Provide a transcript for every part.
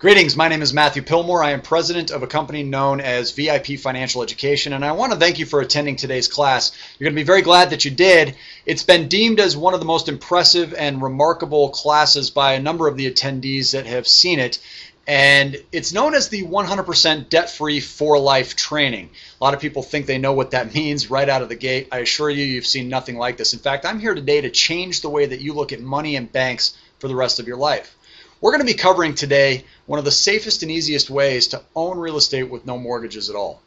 Greetings, my name is Matthew Pillmore. I am president of a company known as VIP Financial Education, and I want to thank you for attending today's class. You're going to be very glad that you did. It's been deemed as one of the most impressive and remarkable classes by a number of the attendees that have seen it, and it's known as the 100% debt-free for life training. A lot of people think they know what that means right out of the gate. I assure you, you've seen nothing like this. In fact, I'm here today to change the way that you look at money and banks for the rest of your life. We're going to be covering today one of the safest and easiest ways to own real estate with no mortgages at all.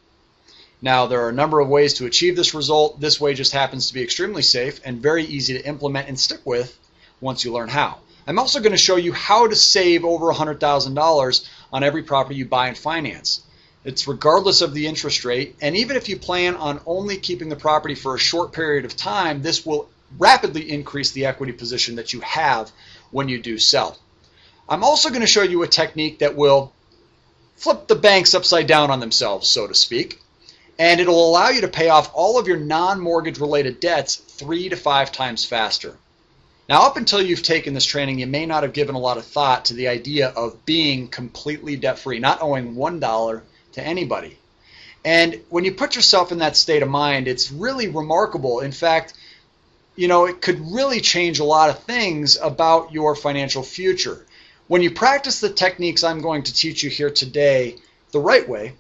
Now, there are a number of ways to achieve this result. This way just happens to be extremely safe and very easy to implement and stick with once you learn how. I'm also going to show you how to save over $100,000 on every property you buy and finance. It's regardless of the interest rate, and even if you plan on only keeping the property for a short period of time, this will rapidly increase the equity position that you have when you do sell. I'm also going to show you a technique that will flip the banks upside down on themselves, so to speak, and it'll allow you to pay off all of your non-mortgage related debts 3 to 5 times faster. Now, up until you've taken this training, you may not have given a lot of thought to the idea of being completely debt-free, not owing $1 to anybody. And when you put yourself in that state of mind, it's really remarkable. In fact, you know, it could really change a lot of things about your financial future. When you practice the techniques I'm going to teach you here today the right way,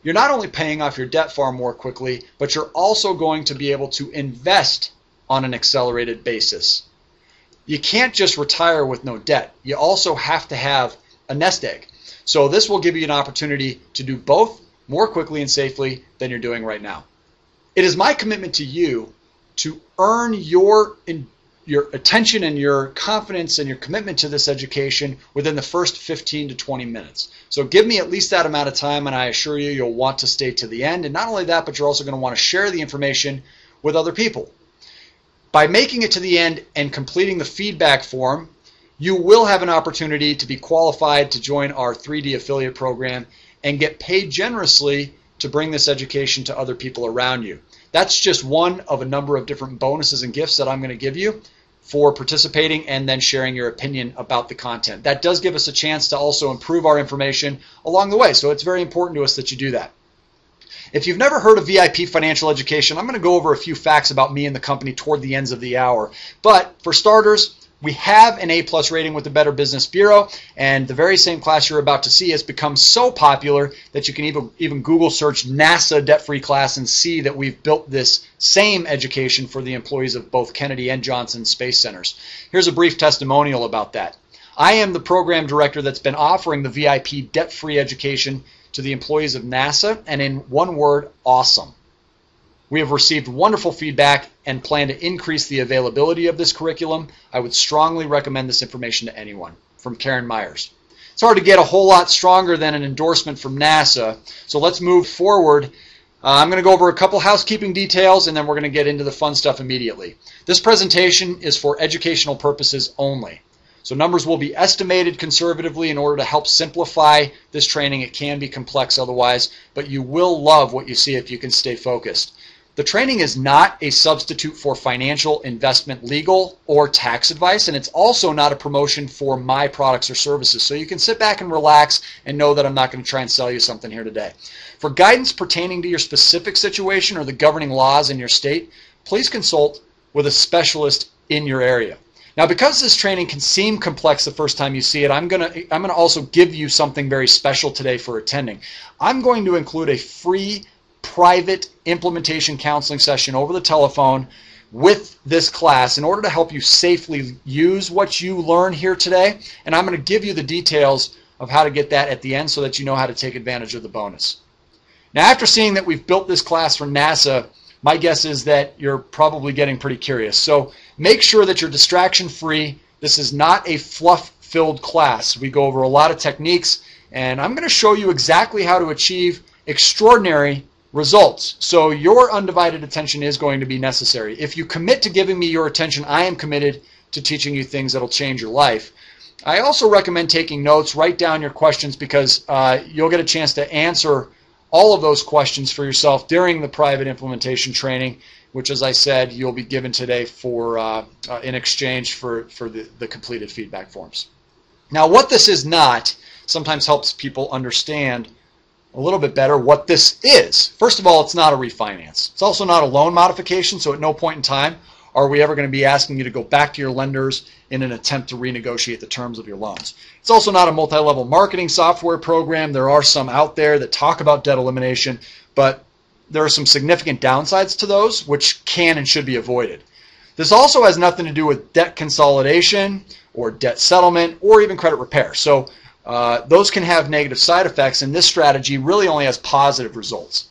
you're not only paying off your debt far more quickly, but you're also going to be able to invest on an accelerated basis. You can't just retire with no debt. You also have to have a nest egg. So this will give you an opportunity to do both more quickly and safely than you're doing right now. It is my commitment to you to earn your attention and your confidence and your commitment to this education within the first 15 to 20 minutes. So give me at least that amount of time, and I assure you you'll want to stay to the end. And not only that, but you're also going to want to share the information with other people. By making it to the end and completing the feedback form, you will have an opportunity to be qualified to join our 3D affiliate program and get paid generously to bring this education to other people around you. That's just one of a number of different bonuses and gifts that I'm going to give you for participating and then sharing your opinion about the content. That does give us a chance to also improve our information along the way, so it's very important to us that you do that. If you've never heard of VIP Financial Education, I'm going to go over a few facts about me and the company toward the ends of the hour. But for starters, we have an A+ rating with the Better Business Bureau, and the very same class you're about to see has become so popular that you can even Google search NASA debt-free class and see that we've built this same education for the employees of both Kennedy and Johnson Space Centers. Here's a brief testimonial about that. I am the program director that's been offering the VIP debt-free education to the employees of NASA, and in one word, awesome. We have received wonderful feedback and plan to increase the availability of this curriculum. I would strongly recommend this information to anyone. From Karen Myers. It's hard to get a whole lot stronger than an endorsement from NASA, so let's move forward. I'm going to go over a couple housekeeping details, and then we're going to get into the fun stuff immediately. This presentation is for educational purposes only. So numbers will be estimated conservatively in order to help simplify this training. It can be complex otherwise, but you will love what you see if you can stay focused. The training is not a substitute for financial, investment, legal, or tax advice, and it's also not a promotion for my products or services. So you can sit back and relax and know that I'm not going to try and sell you something here today. For guidance pertaining to your specific situation or the governing laws in your state, please consult with a specialist in your area. Now, because this training can seem complex the first time you see it, I'm going to also give you something very special today for attending. I'm going to include a free private implementation counseling session over the telephone with this class in order to help you safely use what you learn here today, and I'm going to give you the details of how to get that at the end so that you know how to take advantage of the bonus. Now, after seeing that we've built this class for NASA, my guess is that you're probably getting pretty curious. So make sure that you're distraction-free. This is not a fluff-filled class. We go over a lot of techniques, and I'm going to show you exactly how to achieve extraordinary results. So your undivided attention is going to be necessary. If you commit to giving me your attention, I am committed to teaching you things that will change your life. I also recommend taking notes. Write down your questions because you'll get a chance to answer all of those questions for yourself during the private implementation training, which, as I said, you'll be given today for in exchange for the completed feedback forms. Now, what this is not, sometimes helps people understand a little bit better what this is. First of all, it's not a refinance. It's also not a loan modification, so at no point in time are we ever going to be asking you to go back to your lenders in an attempt to renegotiate the terms of your loans. It's also not a multi-level marketing software program. There are some out there that talk about debt elimination, but there are some significant downsides to those which can and should be avoided. This also has nothing to do with debt consolidation or debt settlement or even credit repair. So those can have negative side effects, and this strategy really only has positive results.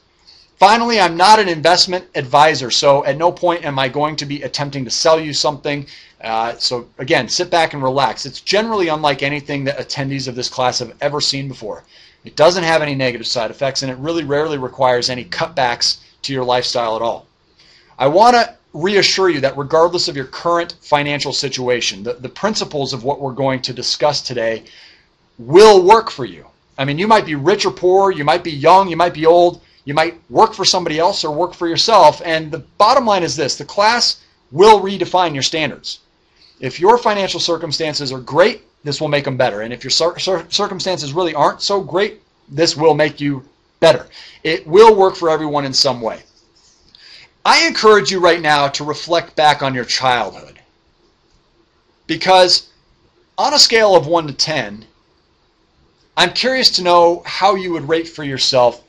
Finally, I'm not an investment advisor, so at no point am I going to be attempting to sell you something. So again, sit back and relax. It's generally unlike anything that attendees of this class have ever seen before. It doesn't have any negative side effects, and it really rarely requires any cutbacks to your lifestyle at all. I want to reassure you that regardless of your current financial situation, the principles of what we're going to discuss today will work for you. I mean, you might be rich or poor, you might be young, you might be old, you might work for somebody else or work for yourself, and the bottom line is this: the class will redefine your standards. If your financial circumstances are great, this will make them better, and if your circumstances really aren't so great, this will make you better. It will work for everyone in some way. I encourage you right now to reflect back on your childhood, because on a scale of 1 to 10, I'm curious to know how you would rate for yourself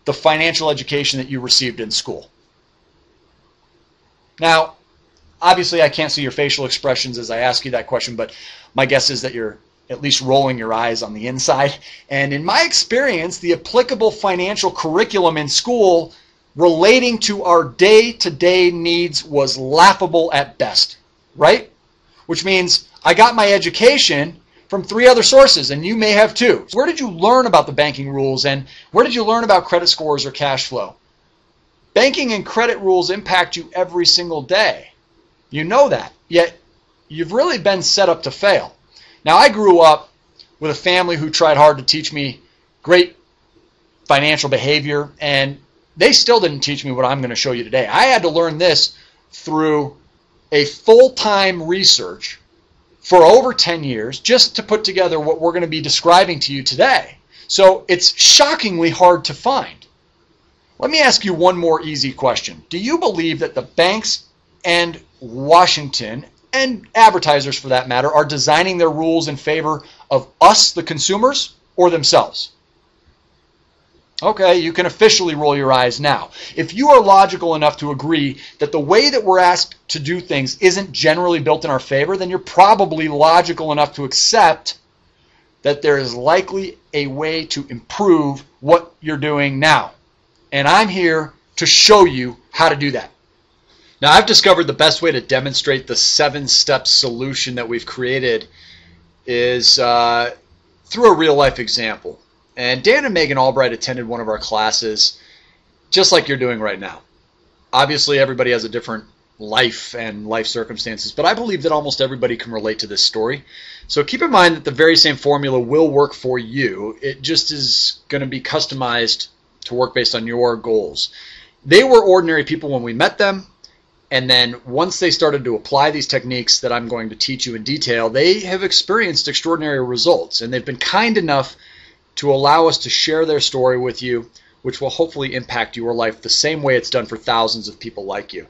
the financial education that you received in school. Now, obviously I can't see your facial expressions as I ask you that question, but my guess is that you're at least rolling your eyes on the inside. And in my experience, the applicable financial curriculum in school relating to our day-to-day needs was laughable at best, right? Which means I got my education from 3 other sources, and you may have too. Where did you learn about the banking rules, and where did you learn about credit scores or cash flow? Banking and credit rules impact you every single day. You know that, yet you've really been set up to fail. Now, I grew up with a family who tried hard to teach me great financial behavior, and they still didn't teach me what I'm going to show you today. I had to learn this through a full-time research for over 10 years just to put together what we're going to be describing to you today. So it's shockingly hard to find. Let me ask you one more easy question. Do you believe that the banks and Washington, and advertisers for that matter, are designing their rules in favor of us, the consumers, or themselves? Okay, you can officially roll your eyes now. If you are logical enough to agree that the way that we're asked to do things isn't generally built in our favor, then you're probably logical enough to accept that there is likely a way to improve what you're doing now. And I'm here to show you how to do that. Now, I've discovered the best way to demonstrate the 7-step solution that we've created is through a real-life example. And Dan and Megan Albright attended one of our classes just like you're doing right now. Obviously, everybody has a different life and life circumstances, but I believe that almost everybody can relate to this story. So keep in mind that the very same formula will work for you. It just is going to be customized to work based on your goals. They were ordinary people when we met them, and then once they started to apply these techniques that I'm going to teach you in detail, they have experienced extraordinary results, and they've been kind enough to allow us to share their story with you, which will hopefully impact your life the same way it's done for thousands of people like you.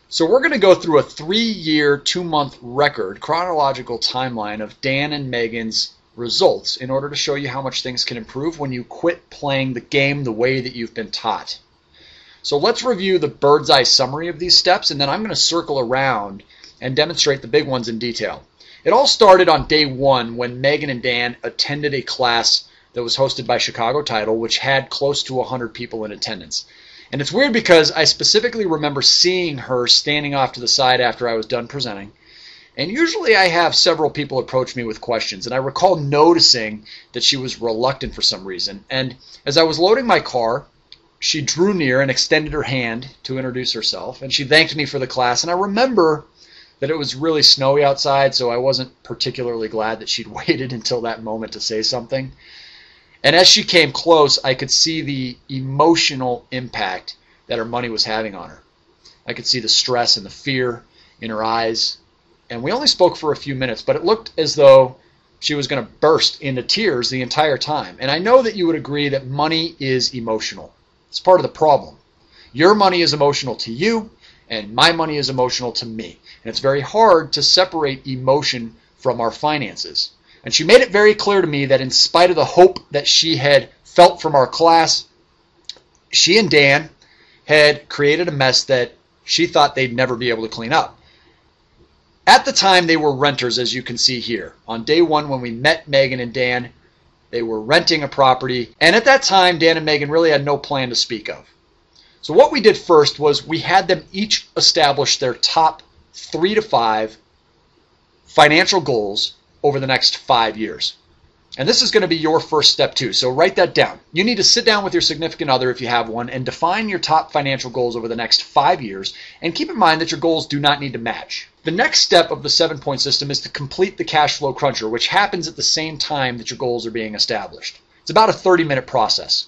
So we're going to go through a 3-year, 2-month record, chronological timeline of Dan and Megan's results in order to show you how much things can improve when you quit playing the game the way that you've been taught. So let's review the bird's eye summary of these steps, and then I'm going to circle around and demonstrate the big ones in detail. It all started on day 1 when Megan and Dan attended a class that was hosted by Chicago Title, which had close to 100 people in attendance. And it's weird because I specifically remember seeing her standing off to the side after I was done presenting. And usually I have several people approach me with questions, and I recall noticing that she was reluctant for some reason. And as I was loading my car, she drew near and extended her hand to introduce herself, and she thanked me for the class. And I remember that it was really snowy outside, so I wasn't particularly glad that she'd waited until that moment to say something. And as she came close, I could see the emotional impact that her money was having on her. I could see the stress and the fear in her eyes. And we only spoke for a few minutes, but it looked as though she was going to burst into tears the entire time. And I know that you would agree that money is emotional. It's part of the problem. Your money is emotional to you, and my money is emotional to me. And it's very hard to separate emotion from our finances. And she made it very clear to me that in spite of the hope that she had felt from our class, she and Dan had created a mess that she thought they'd never be able to clean up. At the time, they were renters, as you can see here. On day one, when we met Megan and Dan, they were renting a property. And at that time, Dan and Megan really had no plan to speak of. So what we did first was we had them each establish their top 3 to 5 financial goals over the next 5 years. And this is going to be your first step too. So write that down. You need to sit down with your significant other if you have one and define your top financial goals over the next 5 years. And keep in mind that your goals do not need to match. The next step of the 7-point system is to complete the cash flow cruncher, which happens at the same time that your goals are being established. It's about a 30-minute process.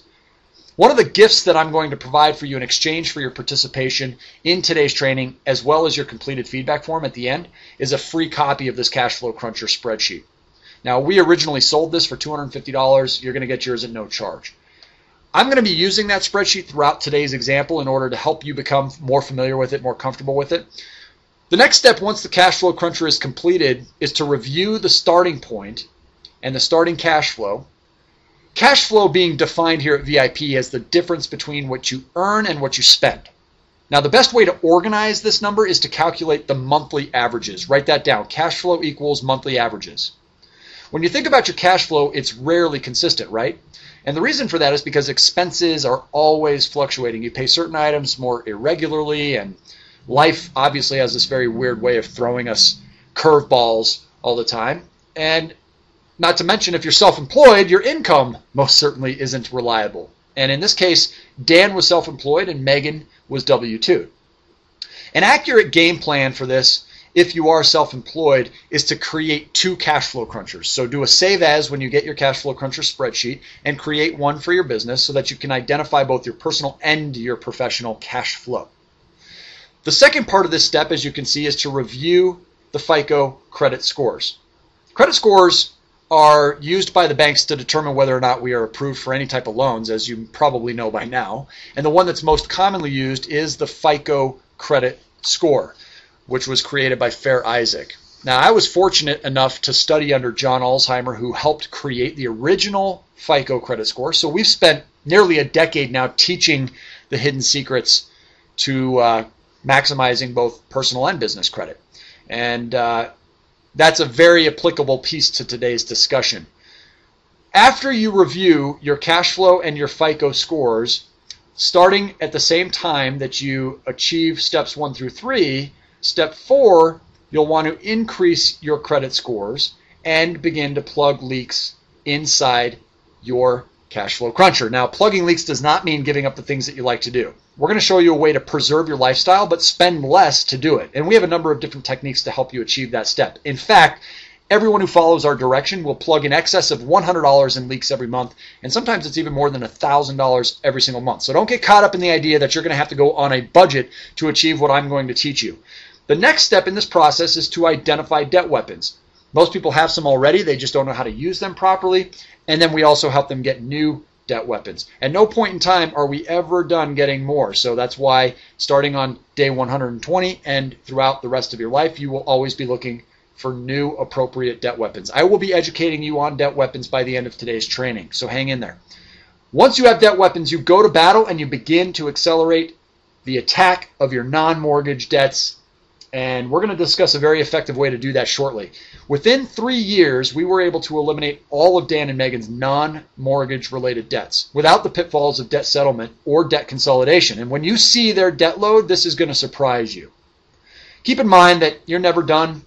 One of the gifts that I'm going to provide for you in exchange for your participation in today's training, as well as your completed feedback form at the end, is a free copy of this cash flow cruncher spreadsheet. Now, we originally sold this for $250. You're going to get yours at no charge. I'm going to be using that spreadsheet throughout today's example in order to help you become more familiar with it, more comfortable with it. The next step, once the cash flow cruncher is completed, is to review the starting point and the starting cash flow. Cash flow being defined here at VIP as the difference between what you earn and what you spend. Now, the best way to organize this number is to calculate the monthly averages. Write that down. Cash flow equals monthly averages. When you think about your cash flow, it's rarely consistent, right? And the reason for that is because expenses are always fluctuating. You pay certain items more irregularly, and life obviously has this very weird way of throwing us curveballs all the time. And not to mention, if you're self-employed, your income most certainly isn't reliable. And in this case, Dan was self-employed and Megan was W-2. An accurate game plan for this, if you are self-employed, is to create 2 cash flow crunchers. So do a save as when you get your cash flow cruncher spreadsheet and create one for your business so that you can identify both your personal and your professional cash flow. The second part of this step, as you can see, is to review the FICO credit scores. Credit scores are used by the banks to determine whether or not we are approved for any type of loans, as you probably know by now. And the one that's most commonly used is the FICO credit score, which was created by Fair Isaac. Now, I was fortunate enough to study under John Alzheimer, who helped create the original FICO credit score. So we've spent nearly a decade now teaching the hidden secrets to maximizing both personal and business credit. And that's a very applicable piece to today's discussion. After you review your cash flow and your FICO scores, starting at the same time that you achieve steps 1 through 3, step 4, you'll want to increase your credit scores and begin to plug leaks inside your cash flow cruncher. Now, plugging leaks does not mean giving up the things that you like to do. We're going to show you a way to preserve your lifestyle, but spend less to do it. And we have a number of different techniques to help you achieve that step. In fact, everyone who follows our direction will plug in excess of $100 in leaks every month, and sometimes it's even more than $1,000 every single month. So don't get caught up in the idea that you're going to have to go on a budget to achieve what I'm going to teach you. The next step in this process is to identify debt weapons. Most people have some already, they just don't know how to use them properly, and then we also help them get new debt weapons. At no point in time are we ever done getting more. So that's why starting on day 120 and throughout the rest of your life, you will always be looking for new appropriate debt weapons. I will be educating you on debt weapons by the end of today's training, so hang in there. Once you have debt weapons, you go to battle and you begin to accelerate the attack of your non-mortgage debts. And we're going to discuss a very effective way to do that shortly. Within 3 years, we were able to eliminate all of Dan and Megan's non-mortgage related debts without the pitfalls of debt settlement or debt consolidation. And when you see their debt load, this is going to surprise you. Keep in mind that you're never done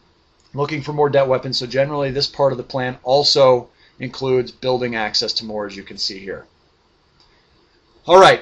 looking for more debt weapons, so generally this part of the plan also includes building access to more, as you can see here. All right.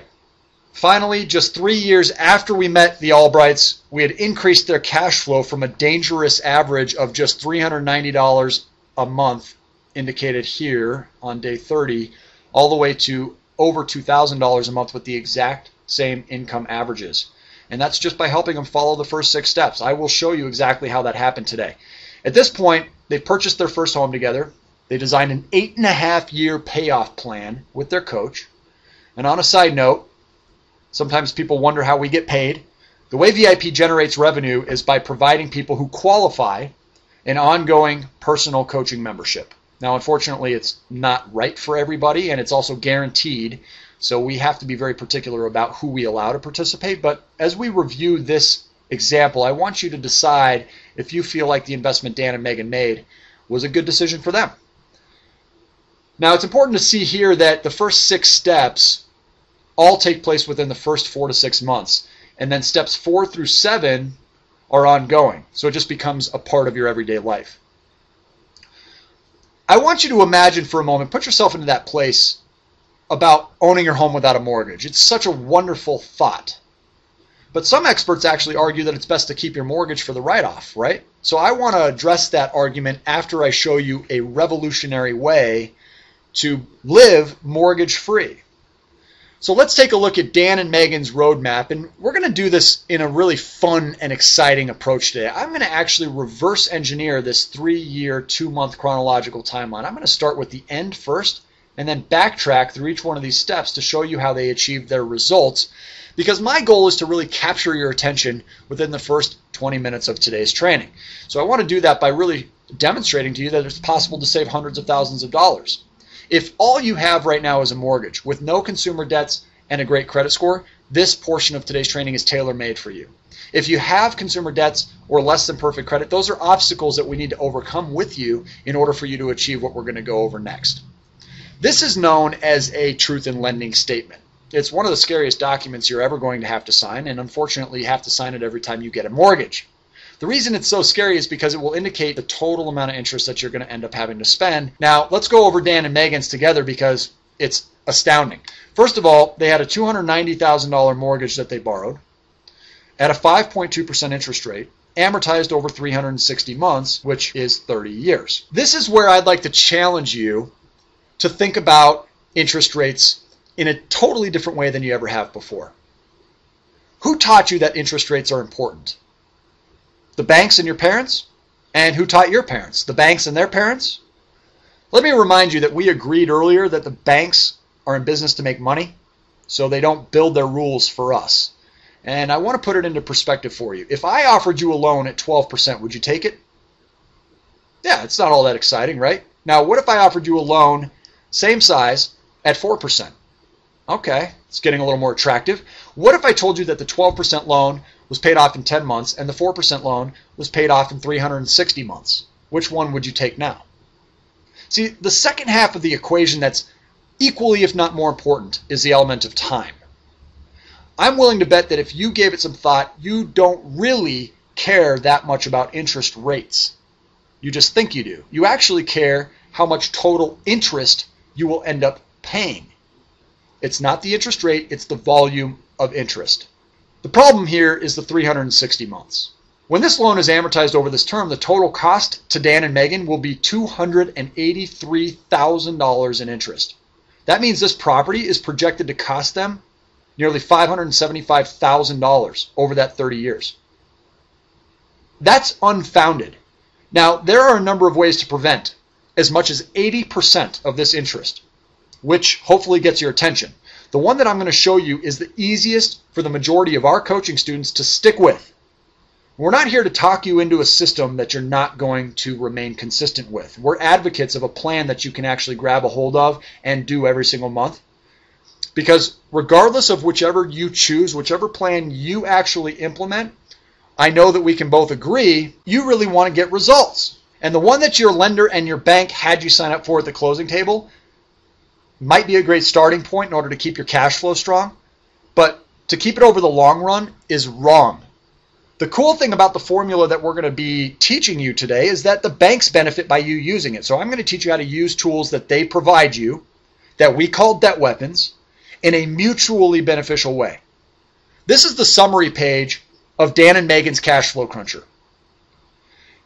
Finally, just 3 years after we met the Albrights, we had increased their cash flow from a dangerous average of just $390 a month, indicated here on day 30, all the way to over $2,000 a month with the exact same income averages. And that's just by helping them follow the first 6 steps. I will show you exactly how that happened today. At this point, they've purchased their first home together. They designed an 8.5-year payoff plan with their coach. And on a side note, sometimes people wonder how we get paid. The way VIP generates revenue is by providing people who qualify an ongoing personal coaching membership. Now, unfortunately, it's not right for everybody, and it's also guaranteed. So we have to be very particular about who we allow to participate. But as we review this example, I want you to decide if you feel like the investment Dan and Megan made was a good decision for them. Now, it's important to see here that the first 6 steps all take place within the first 4 to 6 months. And then steps 4 through 7 are ongoing. So it just becomes a part of your everyday life. I want you to imagine for a moment, put yourself into that place about owning your home without a mortgage. It's such a wonderful thought. But some experts actually argue that it's best to keep your mortgage for the write-off, right? So I want to address that argument after I show you a revolutionary way to live mortgage-free. So let's take a look at Dan and Megan's roadmap, and we're going to do this in a really fun and exciting approach today. I'm going to actually reverse engineer this 3-year, 2-month chronological timeline. I'm going to start with the end first and then backtrack through each one of these steps to show you how they achieved their results, because my goal is to really capture your attention within the first 20 minutes of today's training. So I want to do that by really demonstrating to you that it's possible to save hundreds of thousands of dollars. If all you have right now is a mortgage with no consumer debts and a great credit score, this portion of today's training is tailor-made for you. If you have consumer debts or less than perfect credit, those are obstacles that we need to overcome with you in order for you to achieve what we're going to go over next. This is known as a truth in lending statement. It's one of the scariest documents you're ever going to have to sign, and unfortunately you have to sign it every time you get a mortgage. The reason it's so scary is because it will indicate the total amount of interest that you're going to end up having to spend. Now, let's go over Dan and Megan's together because it's astounding. First of all, they had a $290,000 mortgage that they borrowed at a 5.2% interest rate, amortized over 360 months, which is 30 years. This is where I'd like to challenge you to think about interest rates in a totally different way than you ever have before. Who taught you that interest rates are important? The banks and your parents? And who taught your parents? The banks and their parents? Let me remind you that we agreed earlier that the banks are in business to make money, so they don't build their rules for us. And I want to put it into perspective for you. If I offered you a loan at 12%, would you take it? Yeah, it's not all that exciting, right? Now, what if I offered you a loan, same size, at 4%? Okay, it's getting a little more attractive. What if I told you that the 12% loan was paid off in 10 months and the 4% loan was paid off in 360 months? Which one would you take now? See, the second half of the equation that's equally, if not more important, is the element of time. I'm willing to bet that if you gave it some thought, you don't really care that much about interest rates. You just think you do. You actually care how much total interest you will end up paying. It's not the interest rate, it's the volume of interest. The problem here is the 360 months. When this loan is amortized over this term, the total cost to Dan and Megan will be $283,000 in interest. That means this property is projected to cost them nearly $575,000 over that 30 years. That's unfounded. Now, there are a number of ways to prevent as much as 80% of this interest, which hopefully gets your attention. The one that I'm going to show you is the easiest for the majority of our coaching students to stick with. We're not here to talk you into a system that you're not going to remain consistent with. We're advocates of a plan that you can actually grab a hold of and do every single month. Because regardless of whichever you choose, whichever plan you actually implement, I know that we can both agree you really want to get results. And the one that your lender and your bank had you sign up for at the closing table might be a great starting point in order to keep your cash flow strong, but to keep it over the long run is wrong. The cool thing about the formula that we're going to be teaching you today is that the banks benefit by you using it. So I'm going to teach you how to use tools that they provide you, that we call debt weapons, in a mutually beneficial way. This is the summary page of Dan and Megan's Cash Flow Cruncher.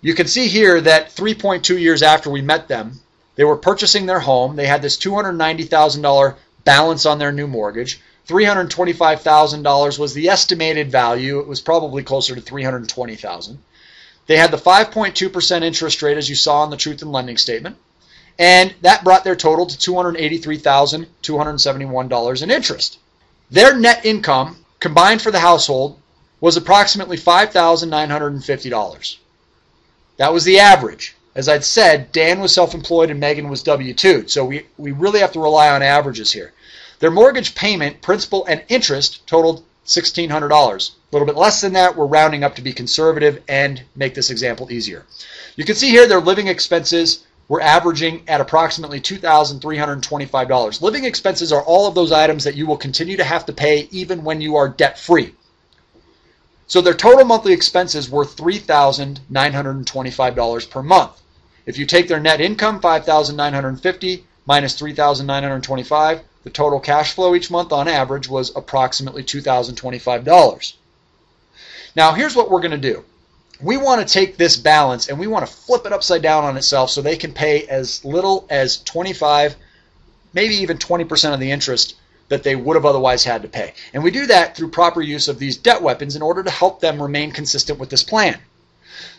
You can see here that 3.2 years after we met them, they were purchasing their home. They had this $290,000 balance on their new mortgage. $325,000 was the estimated value. It was probably closer to $320,000. They had the 5.2% interest rate, as you saw in the Truth in Lending statement. And that brought their total to $283,271 in interest. Their net income combined for the household was approximately $5,950. That was the average. As I'd said, Dan was self-employed and Megan was W-2'd, so we really have to rely on averages here. Their mortgage payment, principal, and interest totaled $1,600. A little bit less than that. We're rounding up to be conservative and make this example easier. You can see here their living expenses were averaging at approximately $2,325. Living expenses are all of those items that you will continue to have to pay even when you are debt-free. So their total monthly expenses were $3,925 per month. If you take their net income, $5,950 minus $3,925, the total cash flow each month on average was approximately $2,025. Now here's what we're going to do. We want to take this balance and we want to flip it upside down on itself so they can pay as little as 25, maybe even 20% of the interest that they would have otherwise had to pay. And we do that through proper use of these debt weapons in order to help them remain consistent with this plan.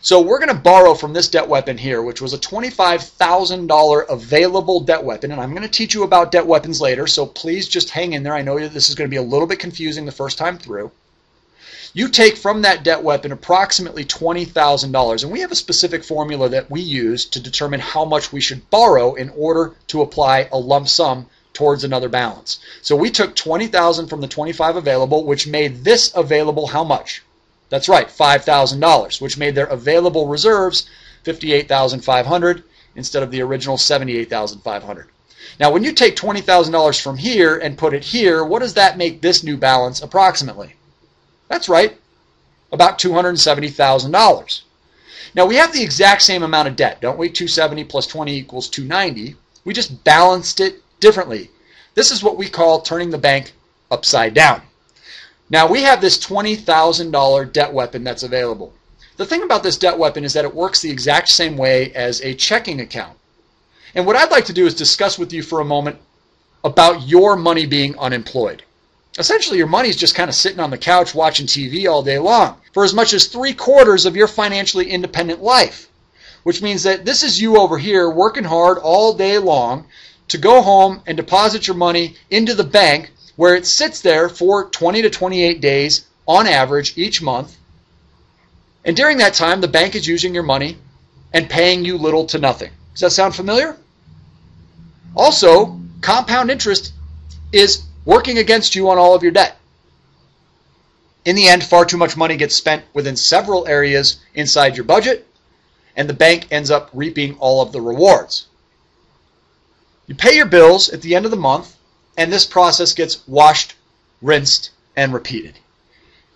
So we're going to borrow from this debt weapon here, which was a $25,000 available debt weapon. And I'm going to teach you about debt weapons later, so please just hang in there. I know that this is going to be a little bit confusing the first time through. You take from that debt weapon approximately $20,000, and we have a specific formula that we use to determine how much we should borrow in order to apply a lump sum towards another balance. So we took $20,000 from the $25,000 available, which made this available how much? That's right, $5,000, which made their available reserves $58,500 instead of the original $78,500. Now, when you take $20,000 from here and put it here, what does that make this new balance approximately? That's right, about $270,000. Now, we have the exact same amount of debt, don't we? 270 plus 20 equals 290. We just balanced it differently. This is what we call turning the bank upside down. Now, we have this $20,000 debt weapon that's available. The thing about this debt weapon is that it works the exact same way as a checking account. And what I'd like to do is discuss with you for a moment about your money being unemployed. Essentially, your money is just kind of sitting on the couch watching TV all day long for as much as 3/4 of your financially independent life, which means that this is you over here working hard all day long to go home and deposit your money into the bank where it sits there for 20 to 28 days on average each month. And during that time, the bank is using your money and paying you little to nothing. Does that sound familiar? Also, compound interest is working against you on all of your debt. In the end, far too much money gets spent within several areas inside your budget, and the bank ends up reaping all of the rewards. You pay your bills at the end of the month, and this process gets washed, rinsed, and repeated.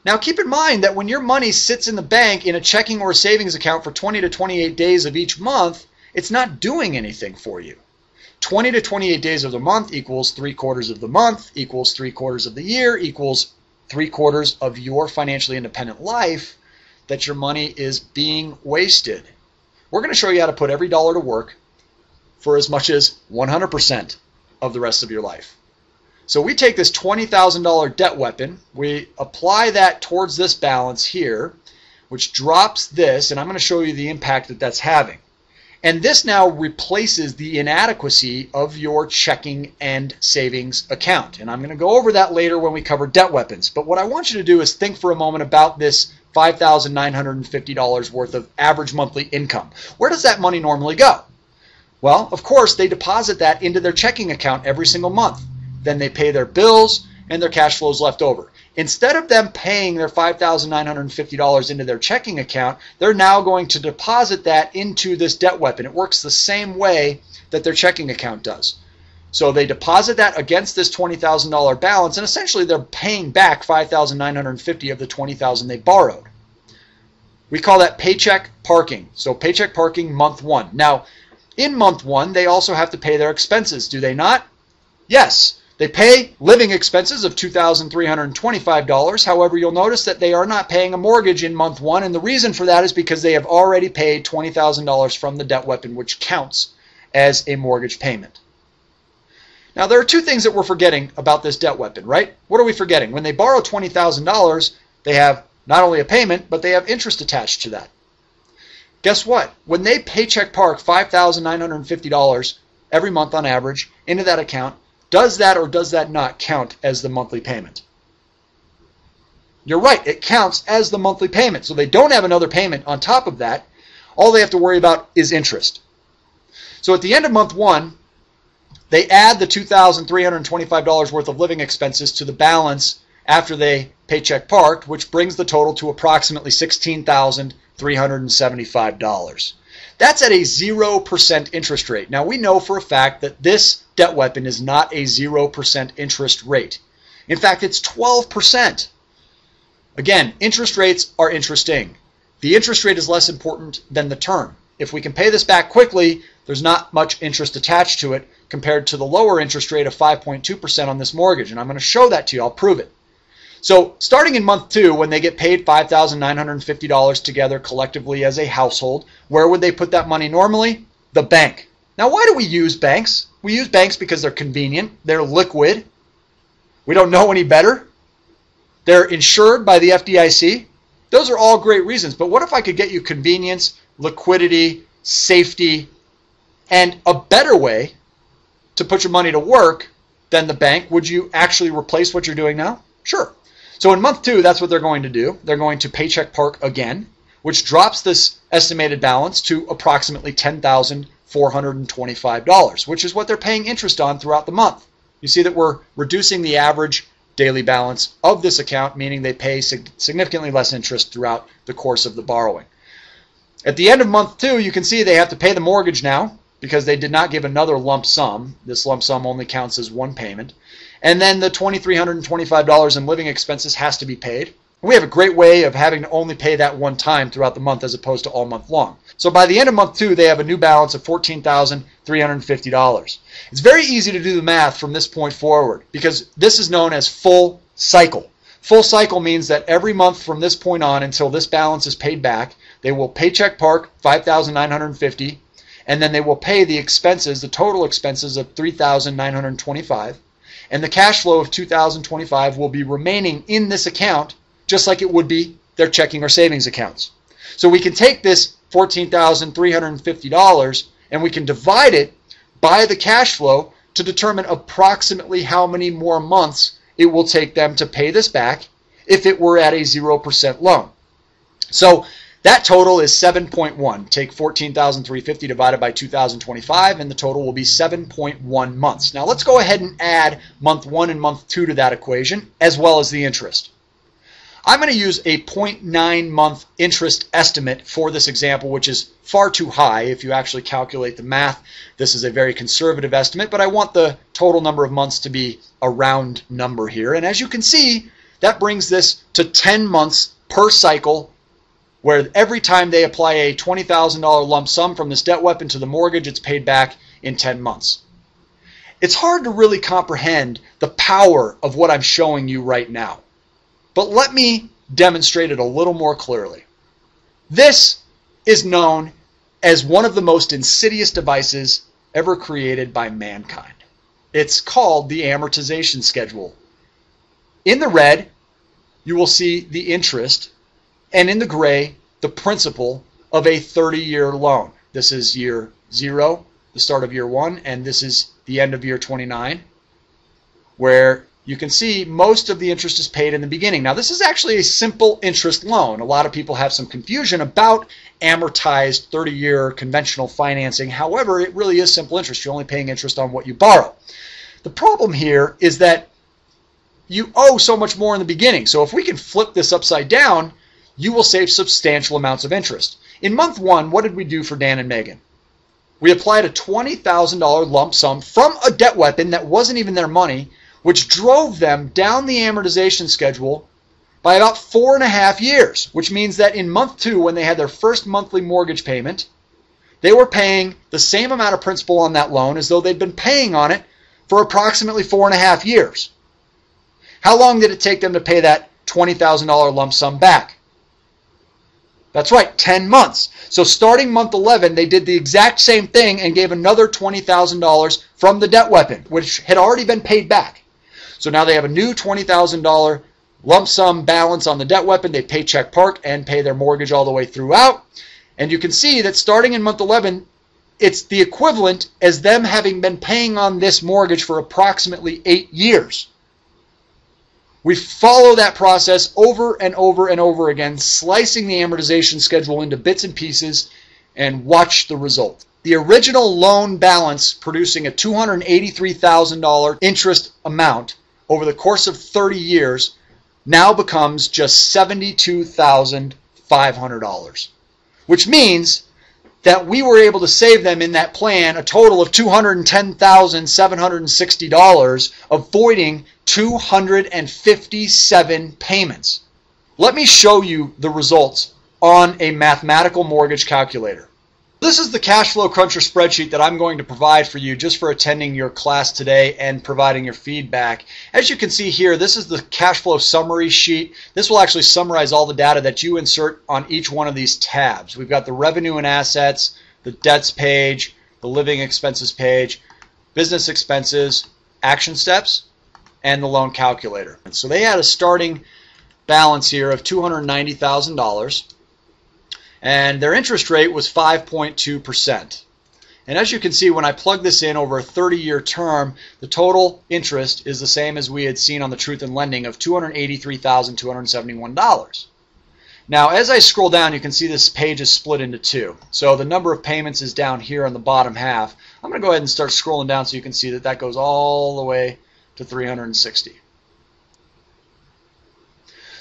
Now keep in mind that when your money sits in the bank in a checking or a savings account for 20 to 28 days of each month, it's not doing anything for you. 20 to 28 days of the month equals 3/4 of the month, equals 3/4 of the year, equals 3/4 of your financially independent life that your money is being wasted. We're going to show you how to put every dollar to work for as much as 100% of the rest of your life. So we take this $20,000 debt weapon, we apply that towards this balance here, which drops this, and I'm going to show you the impact that that's having. And this now replaces the inadequacy of your checking and savings account. And I'm going to go over that later when we cover debt weapons. But what I want you to do is think for a moment about this $5,950 worth of average monthly income. Where does that money normally go? Well, of course, they deposit that into their checking account every single month. Then they pay their bills and their cash flows left over. Instead of them paying their $5,950 into their checking account, they're now going to deposit that into this debt weapon. It works the same way that their checking account does. So they deposit that against this $20,000 balance, and essentially they're paying back $5,950 of the $20,000 they borrowed. We call that paycheck parking. So paycheck parking month one. Now, in month one, they also have to pay their expenses, do they not? Yes. They pay living expenses of $2,325. However, you'll notice that they are not paying a mortgage in month one, and the reason for that is because they have already paid $20,000 from the debt weapon, which counts as a mortgage payment. Now, there are two things that we're forgetting about this debt weapon, right? What are we forgetting? When they borrow $20,000, they have not only a payment, but they have interest attached to that. Guess what? When they paycheck park $5,950 every month on average into that account, does that or does that not count as the monthly payment? You're right, it counts as the monthly payment. So they don't have another payment on top of that. All they have to worry about is interest. So at the end of month one, they add the $2,325 worth of living expenses to the balance after they paycheck parked, which brings the total to approximately $16,375. That's at a 0% interest rate. Now we know for a fact that this debt weapon is not a 0% interest rate. In fact, it's 12%. Again, interest rates are interesting. The interest rate is less important than the term. If we can pay this back quickly, there's not much interest attached to it compared to the lower interest rate of 5.2% on this mortgage. And I'm going to show that to you. I'll prove it. So starting in month two, when they get paid $5,950 together collectively as a household, where would they put that money normally? The bank. Now, why do we use banks? We use banks because they're convenient. They're liquid. We don't know any better. They're insured by the FDIC. Those are all great reasons. But what if I could get you convenience, liquidity, safety, and a better way to put your money to work than the bank? Would you actually replace what you're doing now? Sure. So in month two, that's what they're going to do. They're going to paycheck park again, which drops this estimated balance to approximately $10,425, which is what they're paying interest on throughout the month. You see that we're reducing the average daily balance of this account, meaning they pay significantly less interest throughout the course of the borrowing. At the end of month two, you can see they have to pay the mortgage now because they did not give another lump sum. This lump sum only counts as one payment. And then the $2,325 in living expenses has to be paid. We have a great way of having to only pay that one time throughout the month as opposed to all month long. So by the end of month two, they have a new balance of $14,350. It's very easy to do the math from this point forward because this is known as full cycle. Full cycle means that every month from this point on until this balance is paid back, they will paycheck park $5,950, and then they will pay the expenses, the total expenses of $3,925, and the cash flow of $2,025 will be remaining in this account just like it would be their checking or savings accounts. So we can take this $14,350 and we can divide it by the cash flow to determine approximately how many more months it will take them to pay this back if it were at a 0% loan. So that total is 7.1. Take 14,350 divided by 2,025 and the total will be 7.1 months. Now let's go ahead and add month one and month two to that equation as well as the interest. I'm going to use a 0.9 month interest estimate for this example, which is far too high if you actually calculate the math. This is a very conservative estimate, but I want the total number of months to be a round number here. And as you can see, that brings this to 10 months per cycle, where every time they apply a $20,000 lump sum from this debt weapon to the mortgage, it's paid back in 10 months. It's hard to really comprehend the power of what I'm showing you right now. But let me demonstrate it a little more clearly. This is known as one of the most insidious devices ever created by mankind. It's called the amortization schedule. In the red, you will see the interest, and in the gray, the principal of a 30-year loan. This is year 0, the start of year 1, and this is the end of year 29, where you can see most of the interest is paid in the beginning. Now, this is actually a simple interest loan. A lot of people have some confusion about amortized 30-year conventional financing. However, it really is simple interest. You're only paying interest on what you borrow. The problem here is that you owe so much more in the beginning. So if we can flip this upside down, you will save substantial amounts of interest. In month one, what did we do for Dan and Megan? We applied a $20,000 lump sum from a debt weapon that wasn't even their money, which drove them down the amortization schedule by about 4.5 years, which means that in month two, when they had their first monthly mortgage payment, they were paying the same amount of principal on that loan as though they'd been paying on it for approximately 4.5 years. How long did it take them to pay that $20,000 lump sum back? That's right, 10 months. So starting month 11, they did the exact same thing and gave another $20,000 from the debt weapon, which had already been paid back. So now they have a new $20,000 lump sum balance on the debt weapon. They paycheck park and pay their mortgage all the way throughout. And you can see that starting in month 11, it's the equivalent as them having been paying on this mortgage for approximately 8 years. We follow that process over and over and over again, slicing the amortization schedule into bits and pieces, and watch the result. The original loan balance producing a $283,000 interest amount over the course of 30 years now becomes just $72,500, which means that we were able to save them in that plan a total of $210,760, avoiding 257 payments. Let me show you the results on a mathematical mortgage calculator. This is the cash flow cruncher spreadsheet that I'm going to provide for you just for attending your class today and providing your feedback. As you can see here, this is the cash flow summary sheet. This will actually summarize all the data that you insert on each one of these tabs. We've got the revenue and assets, the debts page, the living expenses page, business expenses, action steps, and the loan calculator. So they had a starting balance here of $290,000. And their interest rate was 5.2%. And as you can see, when I plug this in over a 30-year term, the total interest is the same as we had seen on the Truth in Lending of $283,271. Now, as I scroll down, you can see this page is split into two. So the number of payments is down here on the bottom half. I'm going to go ahead and start scrolling down so you can see that that goes all the way to 360.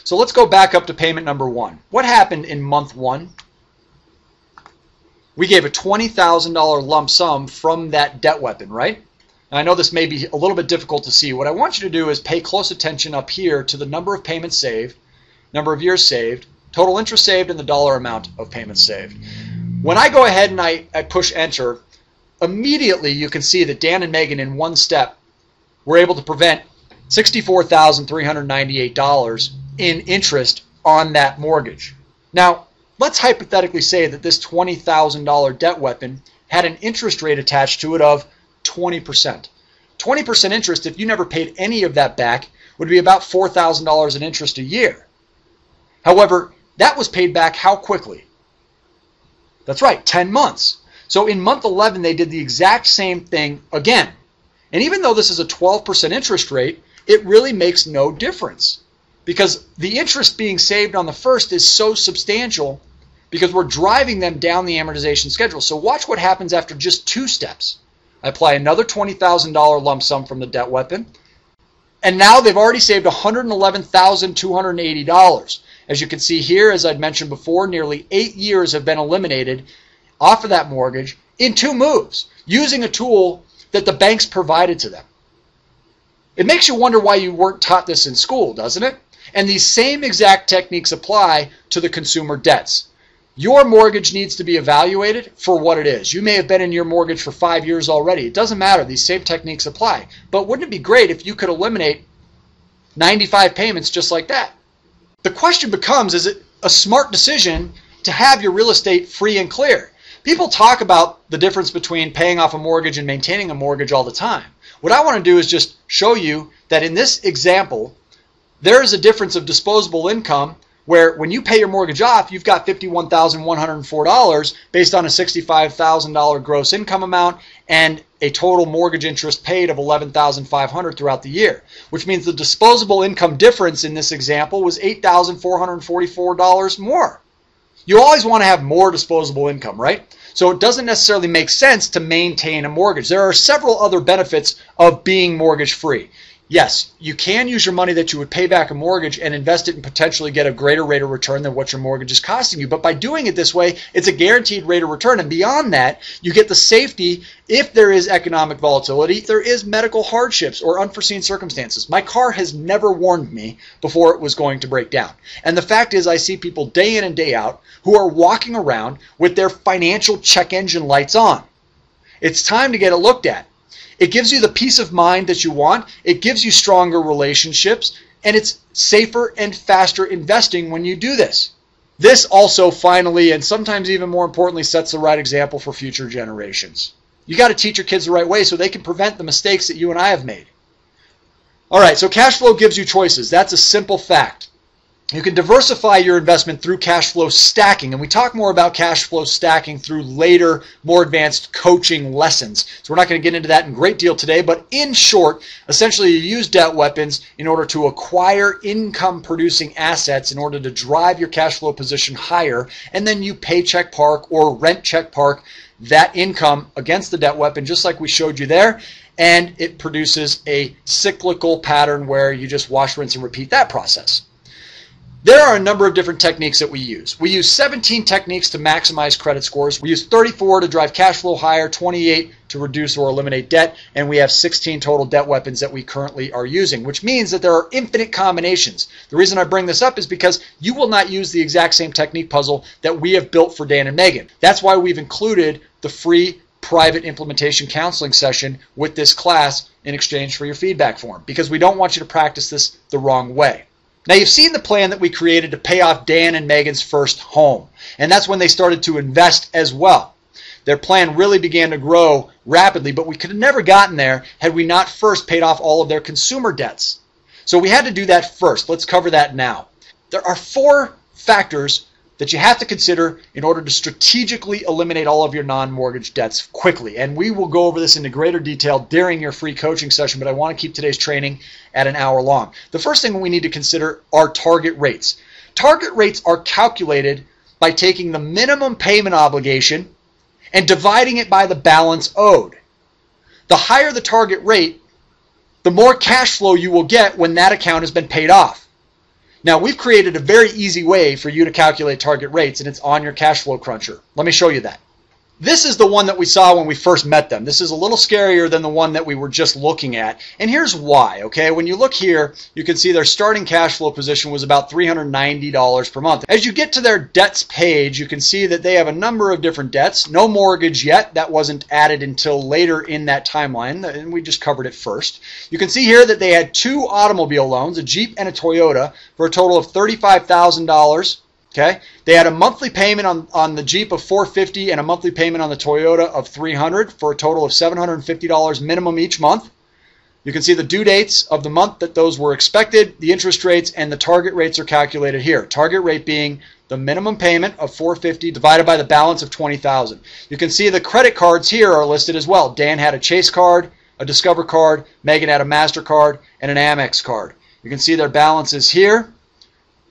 So let's go back up to payment number 1. What happened in month 1? We gave a $20,000 lump sum from that debt weapon, right? And I know this may be a little bit difficult to see. What I want you to do is pay close attention up here to the number of payments saved, number of years saved, total interest saved, and the dollar amount of payments saved. When I go ahead and I push enter, immediately you can see that Dan and Megan in one step were able to prevent $64,398 in interest on that mortgage. Now, let's hypothetically say that this $20,000 debt weapon had an interest rate attached to it of 20%. 20% interest, if you never paid any of that back, would be about $4,000 in interest a year. However, that was paid back how quickly? That's right, 10 months. So in month 11, they did the exact same thing again. And even though this is a 12% interest rate, it really makes no difference, because the interest being saved on the first is so substantial because we're driving them down the amortization schedule. So watch what happens after just 2 steps. I apply another $20,000 lump sum from the debt weapon, and now they've already saved $111,280. As you can see here, as I'd mentioned before, nearly 8 years have been eliminated off of that mortgage in 2 moves, using a tool that the banks provided to them. It makes you wonder why you weren't taught this in school, doesn't it? And these same exact techniques apply to the consumer debts. Your mortgage needs to be evaluated for what it is. You may have been in your mortgage for 5 years already. It doesn't matter. These same techniques apply. But wouldn't it be great if you could eliminate 95 payments just like that? The question becomes, is it a smart decision to have your real estate free and clear? People talk about the difference between paying off a mortgage and maintaining a mortgage all the time. What I want to do is just show you that in this example, there is a difference of disposable income where when you pay your mortgage off, you've got $51,104 based on a $65,000 gross income amount and a total mortgage interest paid of $11,500 throughout the year, which means the disposable income difference in this example was $8,444 more. You always want to have more disposable income, right? So it doesn't necessarily make sense to maintain a mortgage. There are several other benefits of being mortgage free. Yes, you can use your money that you would pay back a mortgage and invest it and potentially get a greater rate of return than what your mortgage is costing you. But by doing it this way, it's a guaranteed rate of return. And beyond that, you get the safety if there is economic volatility, if there is medical hardships or unforeseen circumstances. My car has never warned me before it was going to break down. And the fact is, I see people day in and day out who are walking around with their financial check engine lights on. It's time to get it looked at. It gives you the peace of mind that you want. It gives you stronger relationships, and it's safer and faster investing when you do this. This also finally, and sometimes even more importantly, sets the right example for future generations. You got to teach your kids the right way so they can prevent the mistakes that you and I have made. All right, so cash flow gives you choices. That's a simple fact. You can diversify your investment through cash flow stacking, and we talk more about cash flow stacking through later, more advanced coaching lessons. So we're not going to get into that in great deal today, but in short, essentially you use debt weapons in order to acquire income-producing assets in order to drive your cash flow position higher, and then you paycheck park or rent check park that income against the debt weapon, just like we showed you there, and it produces a cyclical pattern where you just wash, rinse, and repeat that process. There are a number of different techniques that we use. We use 17 techniques to maximize credit scores. We use 34 to drive cash flow higher, 28 to reduce or eliminate debt, and we have 16 total debt weapons that we currently are using, which means that there are infinite combinations. The reason I bring this up is because you will not use the exact same technique puzzle that we have built for Dan and Megan. That's why we've included the free private implementation counseling session with this class in exchange for your feedback form, because we don't want you to practice this the wrong way. Now, you've seen the plan that we created to pay off Dan and Megan's first home, and that's when they started to invest as well. Their plan really began to grow rapidly, but we could have never gotten there had we not first paid off all of their consumer debts. So we had to do that first. Let's cover that now. There are 4 factors that you have to consider in order to strategically eliminate all of your non-mortgage debts quickly. And we will go over this into greater detail during your free coaching session, but I want to keep today's training at an hour long. The first thing we need to consider are target rates. Target rates are calculated by taking the minimum payment obligation and dividing it by the balance owed. The higher the target rate, the more cash flow you will get when that account has been paid off. Now, we've created a very easy way for you to calculate target rates, and it's on your cash flow cruncher. Let me show you that. This is the one that we saw when we first met them. This is a little scarier than the one that we were just looking at. And here's why, okay? When you look here, you can see their starting cash flow position was about $390 per month. As you get to their debts page, you can see that they have a number of different debts. No mortgage yet. That wasn't added until later in that timeline, and we just covered it first. You can see here that they had 2 automobile loans, a Jeep and a Toyota, for a total of $35,000. Okay, they had a monthly payment on the Jeep of $450 and a monthly payment on the Toyota of $300 for a total of $750 minimum each month. You can see the due dates of the month that those were expected, the interest rates, and the target rates are calculated here. Target rate being the minimum payment of $450 divided by the balance of $20,000. You can see the credit cards here are listed as well. Dan had a Chase card, a Discover card, Megan had a MasterCard, and an Amex card. You can see their balances here.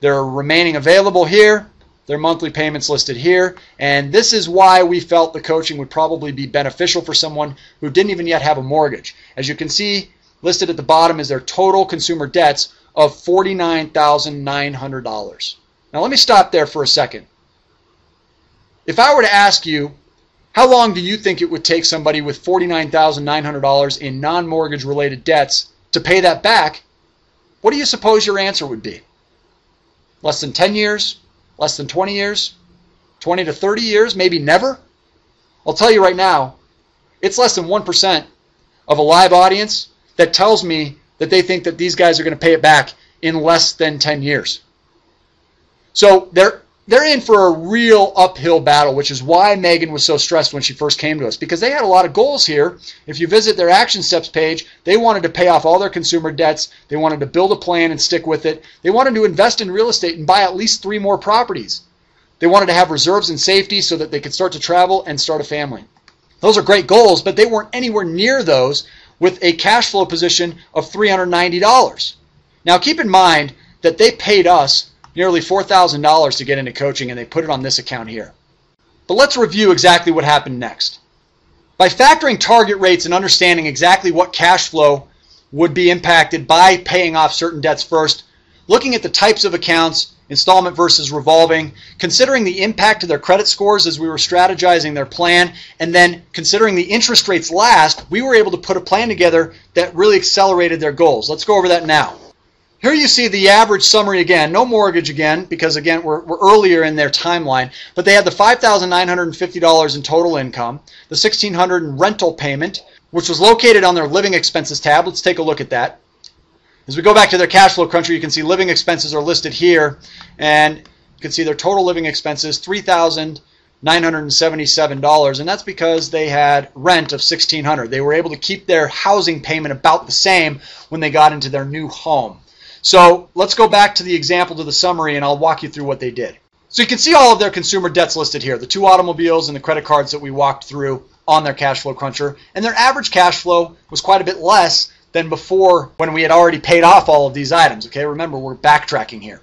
They're remaining available here, their monthly payments listed here, and this is why we felt the coaching would probably be beneficial for someone who didn't even yet have a mortgage. As you can see, listed at the bottom is their total consumer debts of $49,900. Now let me stop there for a second. If I were to ask you, how long do you think it would take somebody with $49,900 in non-mortgage related debts to pay that back, what do you suppose your answer would be? Less than 10 years? Less than 20 years? 20 to 30 years? Maybe never? I'll tell you right now, it's less than 1% of a live audience that tells me that they think that these guys are going to pay it back in less than 10 years. So they're in for a real uphill battle, which is why Megan was so stressed when she first came to us, because they had a lot of goals here. If you visit their action steps page, they wanted to pay off all their consumer debts. They wanted to build a plan and stick with it. They wanted to invest in real estate and buy at least 3 more properties. They wanted to have reserves and safety so that they could start to travel and start a family. Those are great goals, but they weren't anywhere near those with a cash flow position of $390. Now keep in mind that they paid us nearly $4,000 to get into coaching, and they put it on this account here. But let's review exactly what happened next. By factoring target rates and understanding exactly what cash flow would be impacted by paying off certain debts first, looking at the types of accounts, installment versus revolving, considering the impact to their credit scores as we were strategizing their plan, and then considering the interest rates last, we were able to put a plan together that really accelerated their goals. Let's go over that now. Here you see the average summary again, no mortgage again, because again, we're earlier in their timeline, but they had the $5,950 in total income, the $1,600 in rental payment, which was located on their living expenses tab. Let's take a look at that. As we go back to their cash flow cruncher, you can see living expenses are listed here, and you can see their total living expenses, $3,977, and that's because they had rent of $1,600. They were able to keep their housing payment about the same when they got into their new home. So let's go back to the example, to the summary, and I'll walk you through what they did. So you can see all of their consumer debts listed here, the 2 automobiles and the credit cards that we walked through on their cash flow cruncher. And their average cash flow was quite a bit less than before, when we had already paid off all of these items. Okay, remember, we're backtracking here.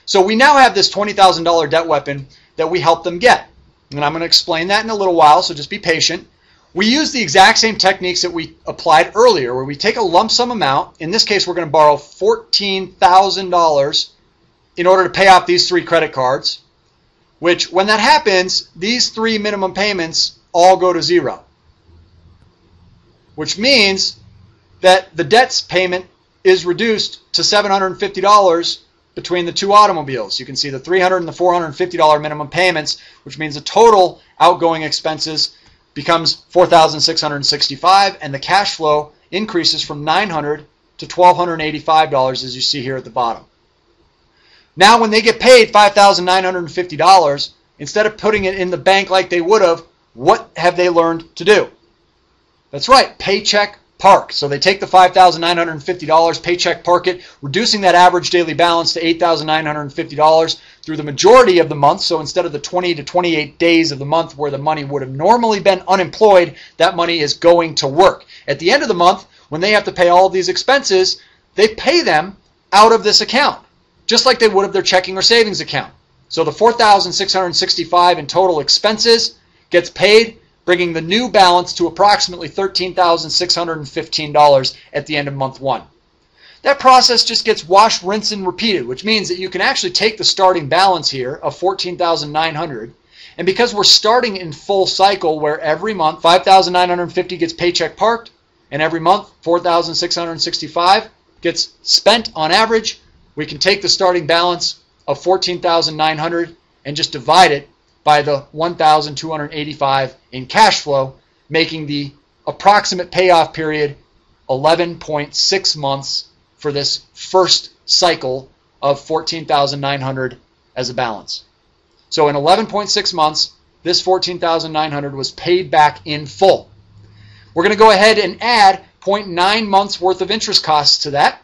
So we now have this $20,000 debt weapon that we helped them get. And I'm going to explain that in a little while, so just be patient. We use the exact same techniques that we applied earlier, where we take a lump sum amount. In this case, we're going to borrow $14,000 in order to pay off these 3 credit cards, which, when that happens, these 3 minimum payments all go to 0, which means that the debts payment is reduced to $750 between the 2 automobiles. You can see the $300 and the $450 minimum payments, which means the total outgoing expenses becomes $4,665, and the cash flow increases from $900 to $1,285, as you see here at the bottom. Now, when they get paid $5,950, instead of putting it in the bank like they would have, what have they learned to do? That's right, paycheck park. So they take the $5,950, paycheck park it, reducing that average daily balance to $8,950 through the majority of the month. So instead of the 20 to 28 days of the month where the money would have normally been unemployed, that money is going to work. At the end of the month, when they have to pay all of these expenses, they pay them out of this account, just like they would of their checking or savings account. So the $4,665 in total expenses gets paid, bringing the new balance to approximately $13,615 at the end of month 1. That process just gets washed, rinsed, and repeated, which means that you can actually take the starting balance here of $14,900, and because we're starting in full cycle where every month $5,950 gets paycheck parked, and every month $4,665 gets spent on average, we can take the starting balance of $14,900 and just divide it by the $1,285 in cash flow, making the approximate payoff period 11.6 months for this first cycle of $14,900 as a balance. So in 11.6 months, this $14,900 was paid back in full. We're going to go ahead and add 0.9 months worth of interest costs to that,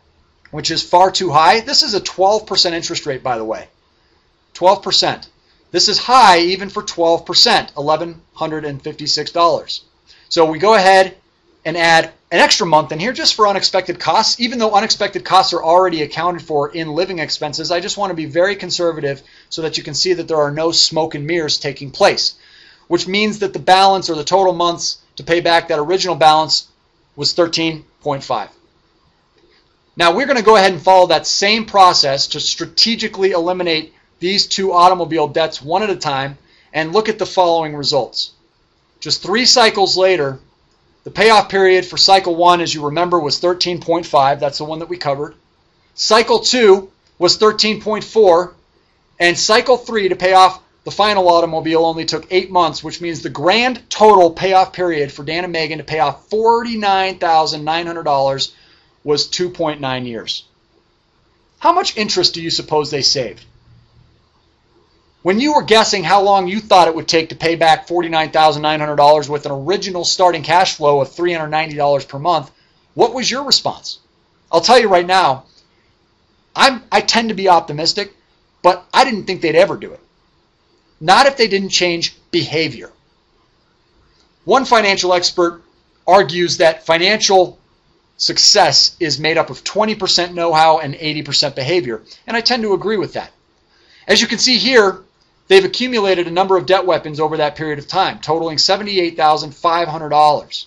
which is far too high. This is a 12% interest rate, by the way. 12%. This is high even for 12%, $1,156. So we go ahead and add an extra month in here just for unexpected costs. Even though unexpected costs are already accounted for in living expenses, I just want to be very conservative so that you can see that there are no smoke and mirrors taking place, which means that the balance, or the total months to pay back that original balance, was 13.5. Now we're going to go ahead and follow that same process to strategically eliminate these 2 automobile debts one at a time and look at the following results. Just 3 cycles later, the payoff period for cycle 1, as you remember, was 13.5. That's the one that we covered. Cycle 2 was 13.4, and cycle 3 to pay off the final automobile only took 8 months, which means the grand total payoff period for Dan and Megan to pay off $49,900 was 2.9 years. How much interest do you suppose they saved? When you were guessing how long you thought it would take to pay back $49,900 with an original starting cash flow of $390 per month, what was your response? I'll tell you right now, I tend to be optimistic, but I didn't think they'd ever do it. Not if they didn't change behavior. One financial expert argues that financial success is made up of 20% know-how and 80% behavior, and I tend to agree with that. As you can see here, they've accumulated a number of debt weapons over that period of time, totaling $78,500,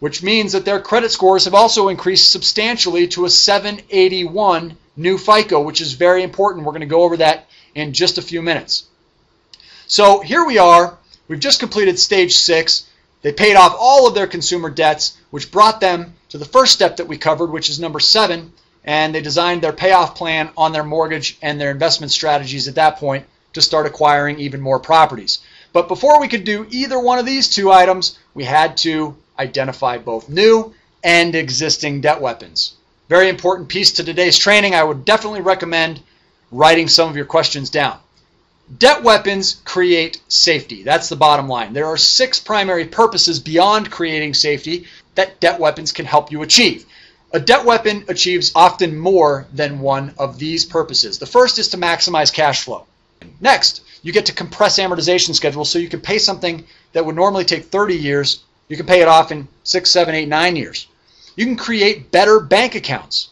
which means that their credit scores have also increased substantially to a 781 new FICO, which is very important. We're going to go over that in just a few minutes. So here we are. We've just completed stage 6. They paid off all of their consumer debts, which brought them to the first step that we covered, which is number 7, and they designed their payoff plan on their mortgage and their investment strategies at that point to start acquiring even more properties. But before we could do either one of these 2 items, we had to identify both new and existing debt weapons. Very important piece to today's training. I would definitely recommend writing some of your questions down. Debt weapons create safety. That's the bottom line. There are 6 primary purposes beyond creating safety that debt weapons can help you achieve. A debt weapon achieves often more than one of these purposes. The first is to maximize cash flow. Next, you get to compress amortization schedules so you can pay something that would normally take 30 years, you can pay it off in 6, 7, 8, 9 years. You can create better bank accounts.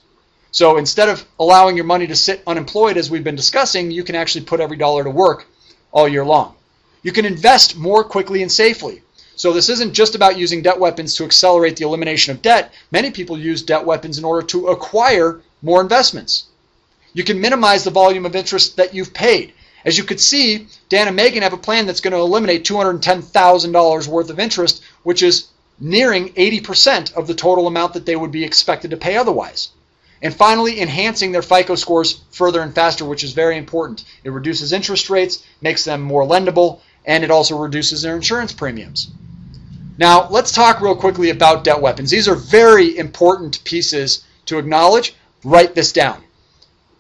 So instead of allowing your money to sit unemployed, as we've been discussing, you can actually put every dollar to work all year long. You can invest more quickly and safely. So this isn't just about using debt weapons to accelerate the elimination of debt. Many people use debt weapons in order to acquire more investments. You can minimize the volume of interest that you've paid. As you could see, Dan and Megan have a plan that's going to eliminate $210,000 worth of interest, which is nearing 80% of the total amount that they would be expected to pay otherwise. And finally, enhancing their FICO scores further and faster, which is very important. It reduces interest rates, makes them more lendable, and it also reduces their insurance premiums. Now, let's talk real quickly about debt weapons. These are very important pieces to acknowledge. Write this down.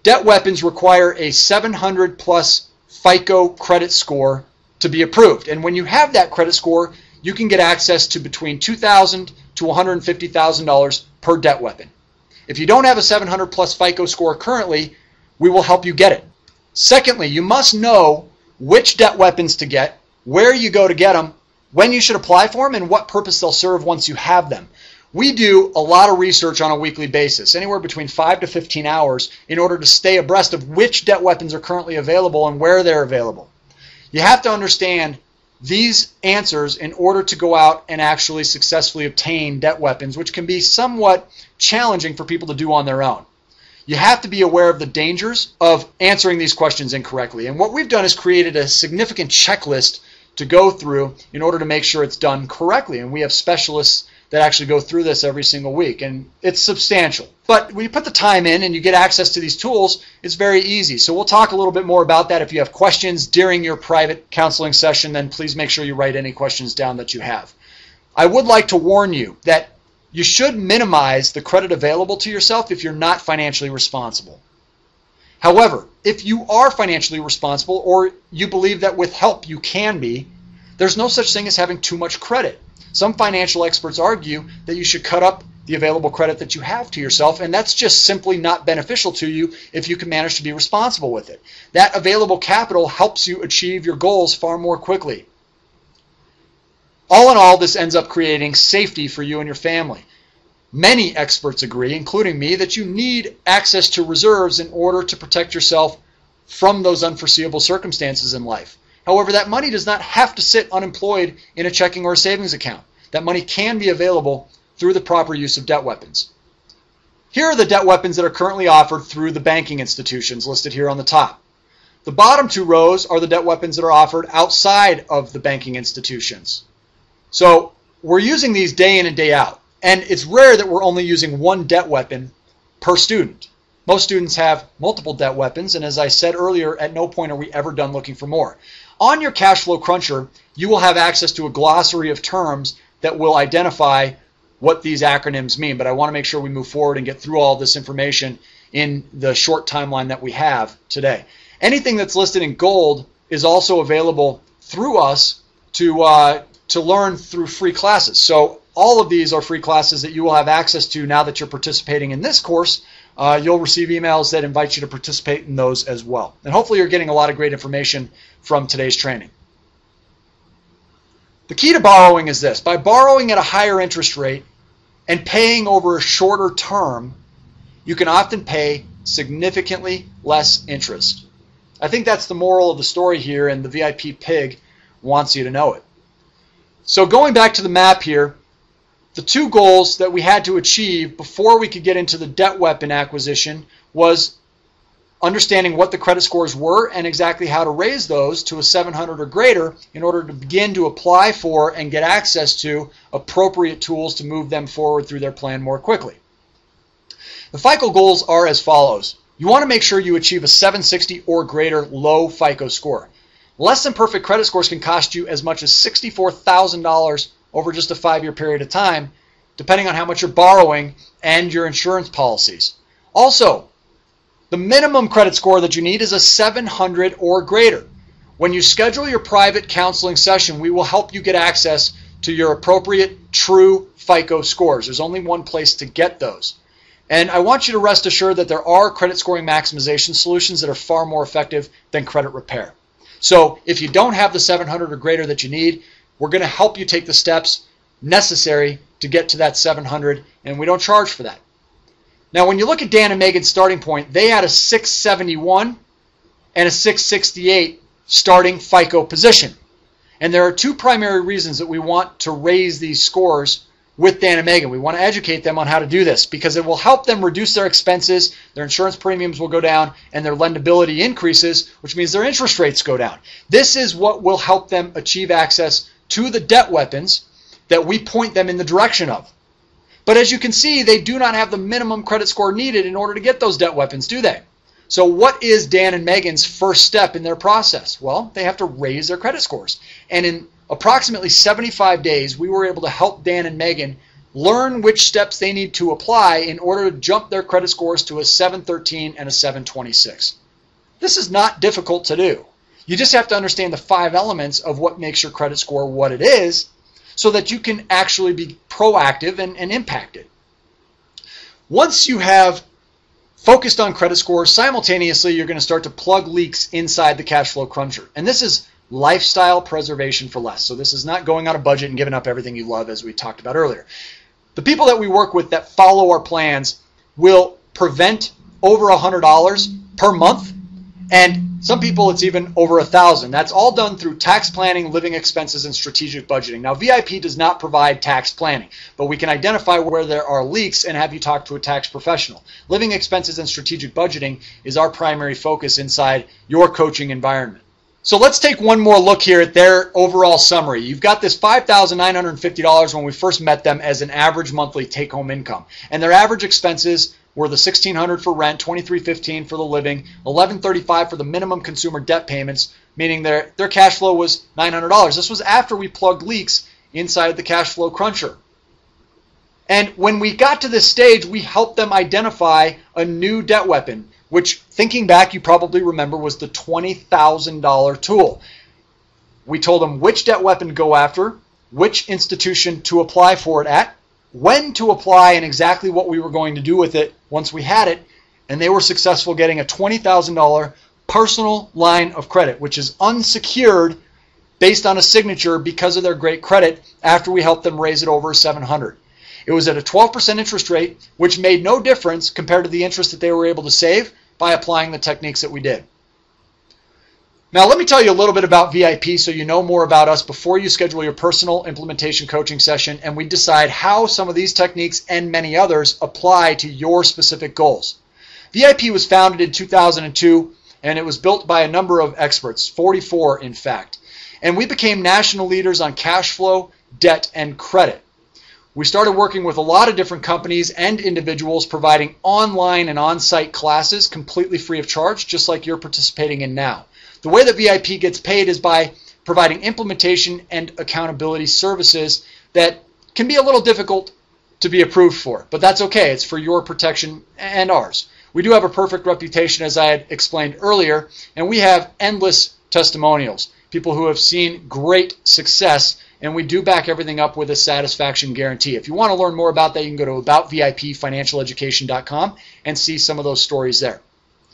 Debt weapons require a 700 plus FICO credit score to be approved. And when you have that credit score, you can get access to between $2,000 to $150,000 per debt weapon. If you don't have a 700 plus FICO score currently, we will help you get it. Secondly, you must know which debt weapons to get, where you go to get them, when you should apply for them, and what purpose they'll serve once you have them. We do a lot of research on a weekly basis, anywhere between 5 to 15 hours, in order to stay abreast of which debt weapons are currently available and where they're available. You have to understand these answers in order to go out and actually successfully obtain debt weapons, which can be somewhat challenging for people to do on their own. You have to be aware of the dangers of answering these questions incorrectly. And what we've done is created a significant checklist to go through in order to make sure it's done correctly. And we have specialists that actually go through this every single week, and it's substantial. But when you put the time in and you get access to these tools, it's very easy. So we'll talk a little bit more about that. If you have questions during your private counseling session, then please make sure you write any questions down that you have. I would like to warn you that you should minimize the credit available to yourself if you're not financially responsible. However, if you are financially responsible, or you believe that with help you can be, there's no such thing as having too much credit. Some financial experts argue that you should cut up the available credit that you have to yourself, and that's just simply not beneficial to you if you can manage to be responsible with it. That available capital helps you achieve your goals far more quickly. All in all, this ends up creating safety for you and your family. Many experts agree, including me, that you need access to reserves in order to protect yourself from those unforeseeable circumstances in life. However, that money does not have to sit unemployed in a checking or a savings account. That money can be available through the proper use of debt weapons. Here are the debt weapons that are currently offered through the banking institutions listed here on the top. The bottom two rows are the debt weapons that are offered outside of the banking institutions. So we're using these day in and day out. And it's rare that we're only using one debt weapon per student. Most students have multiple debt weapons, and as I said earlier, at no point are we ever done looking for more. On your Cash Flow Cruncher, you will have access to a glossary of terms that will identify what these acronyms mean, but I want to make sure we move forward and get through all this information in the short timeline that we have today. Anything that's listed in gold is also available through us to learn through free classes. So all of these are free classes that you will have access to now that you're participating in this course. You'll receive emails that invite you to participate in those as well. And hopefully you're getting a lot of great information from today's training. The key to borrowing is this. By borrowing at a higher interest rate and paying over a shorter term, you can often pay significantly less interest. I think that's the moral of the story here, and the VIP Pig wants you to know it. So going back to the map here, the two goals that we had to achieve before we could get into the debt weapon acquisition was understanding what the credit scores were and exactly how to raise those to a 700 or greater in order to begin to apply for and get access to appropriate tools to move them forward through their plan more quickly. The FICO goals are as follows. You want to make sure you achieve a 760 or greater low FICO score. Less than perfect credit scores can cost you as much as $64,000 over just a 5-year period of time, depending on how much you're borrowing and your insurance policies. Also, the minimum credit score that you need is a 700 or greater. When you schedule your private counseling session, we will help you get access to your appropriate true FICO scores. There's only one place to get those. And I want you to rest assured that there are credit scoring maximization solutions that are far more effective than credit repair. So if you don't have the 700 or greater that you need, we're going to help you take the steps necessary to get to that 700, and we don't charge for that. Now, when you look at Dan and Megan's starting point, they had a 671 and a 668 starting FICO position. And there are two primary reasons that we want to raise these scores with Dan and Megan. We want to educate them on how to do this because it will help them reduce their expenses, their insurance premiums will go down, and their lendability increases, which means their interest rates go down. This is what will help them achieve access to the debt weapons that we point them in the direction of. But as you can see, they do not have the minimum credit score needed in order to get those debt weapons, do they? So what is Dan and Megan's first step in their process? Well, they have to raise their credit scores. And in approximately 75 days, we were able to help Dan and Megan learn which steps they need to apply in order to jump their credit scores to a 713 and a 726. This is not difficult to do. You just have to understand the 5 elements of what makes your credit score what it is so that you can actually be proactive and impact it. Once you have focused on credit scores, simultaneously you're going to start to plug leaks inside the cash flow cruncher. And this is lifestyle preservation for less. So this is not going on a budget and giving up everything you love, as we talked about earlier. The people that we work with that follow our plans will prevent over $100 per month, and some people it's even over $1,000. That's all done through tax planning, living expenses, and strategic budgeting. Now, VIP does not provide tax planning, but we can identify where there are leaks and have you talk to a tax professional. Living expenses and strategic budgeting is our primary focus inside your coaching environment. So let's take one more look here at their overall summary. You've got this $5,950 when we first met them as an average monthly take-home income. And their average expenses were the $1,600 for rent, $2,315 for the living, $1,135 for the minimum consumer debt payments, meaning their cash flow was $900. This was after we plugged leaks inside the cash flow cruncher. And when we got to this stage, we helped them identify a new debt weapon, which, thinking back, you probably remember was the $20,000 tool. We told them which debt weapon to go after, which institution to apply for it at, when to apply, and exactly what we were going to do with it once we had it, and they were successful getting a $20,000 personal line of credit, which is unsecured based on a signature because of their great credit after we helped them raise it over $700. It was at a 12% interest rate, which made no difference compared to the interest that they were able to save by applying the techniques that we did. Now, let me tell you a little bit about VIP so you know more about us before you schedule your personal implementation coaching session and we decide how some of these techniques and many others apply to your specific goals. VIP was founded in 2002 and it was built by a number of experts, 44 in fact. And we became national leaders on cash flow, debt, and credit. We started working with a lot of different companies and individuals providing online and on-site classes completely free of charge, just like you're participating in now. The way that VIP gets paid is by providing implementation and accountability services that can be a little difficult to be approved for, but that's okay. It's for your protection and ours. We do have a perfect reputation, as I had explained earlier, and we have endless testimonials, people who have seen great success, and we do back everything up with a satisfaction guarantee. If you want to learn more about that, you can go to aboutvipfinancialeducation.com and see some of those stories there.